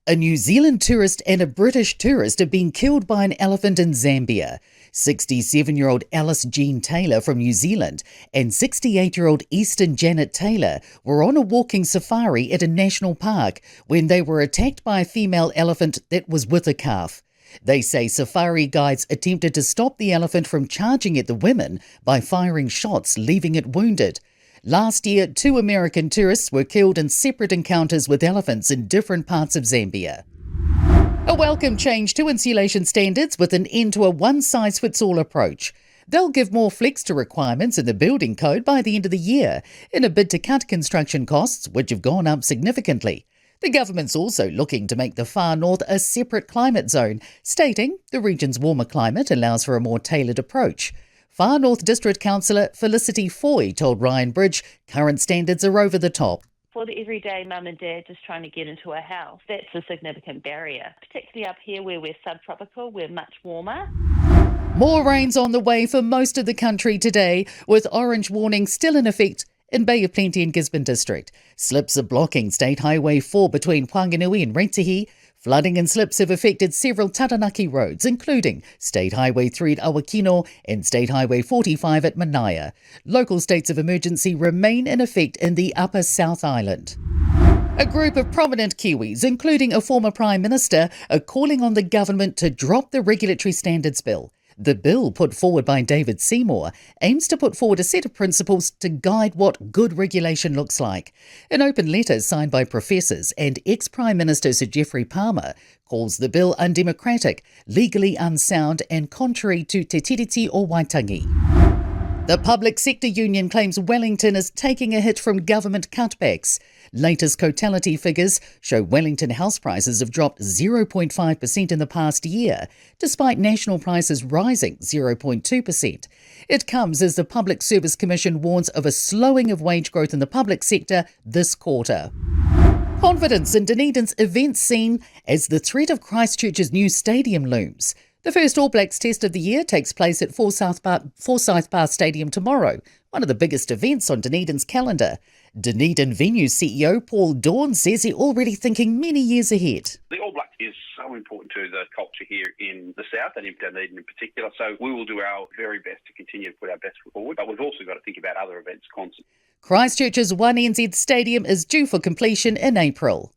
A New Zealand tourist and a British tourist have been killed by an elephant in Zambia. 67-year-old Alice Jean Taylor from New Zealand and 68-year-old Eastern Janet Taylor were on a walking safari at a national park when they were attacked by a female elephant that was with a calf. They say safari guides attempted to stop the elephant from charging at the women by firing shots, leaving it wounded. Last year, 2 American tourists were killed in separate encounters with elephants in different parts of Zambia. A welcome change to insulation standards with an end to a one-size-fits-all approach. They'll give more flex to requirements in the building code by the end of the year, in a bid to cut construction costs, which have gone up significantly. The government's also looking to make the far north a separate climate zone, stating the region's warmer climate allows for a more tailored approach. Far North District Councillor Felicity Foy told Ryan Bridge current standards are over the top. For the everyday mum and dad just trying to get into a house, that's a significant barrier. Particularly up here where we're subtropical, we're much warmer. More rain's on the way for most of the country today, with orange warning still in effect in Bay of Plenty and Gisborne District. Slips are blocking State Highway 4 between Whanganui and Retihi. Flooding and slips have affected several Taranaki roads, including State Highway 3 at Awakino and State Highway 45 at Manaia. Local states of emergency remain in effect in the Upper South Island. A group of prominent Kiwis, including a former Prime Minister, are calling on the government to drop the Regulatory Standards Bill. The bill, put forward by David Seymour, aims to put forward a set of principles to guide what good regulation looks like. An open letter signed by professors and ex-Prime Minister Sir Geoffrey Palmer calls the bill undemocratic, legally unsound and contrary to te tiriti o Waitangi. The public sector union claims Wellington is taking a hit from government cutbacks. Latest Cotality figures show Wellington house prices have dropped 0.5% in the past year, despite national prices rising 0.2%. It comes as the Public Service Commission warns of a slowing of wage growth in the public sector this quarter. Confidence in Dunedin's event scene as the threat of Christchurch's new stadium looms. The first All Blacks test of the year takes place at Forsyth Park Stadium tomorrow, one of the biggest events on Dunedin's calendar. Dunedin venue CEO Paul Dawn says he's already thinking many years ahead. The All Blacks is so important to the culture here in the south and in Dunedin in particular, so we will do our very best to continue to put our best foot forward, but we've also got to think about other events constantly. Christchurch's 1NZ Stadium is due for completion in April.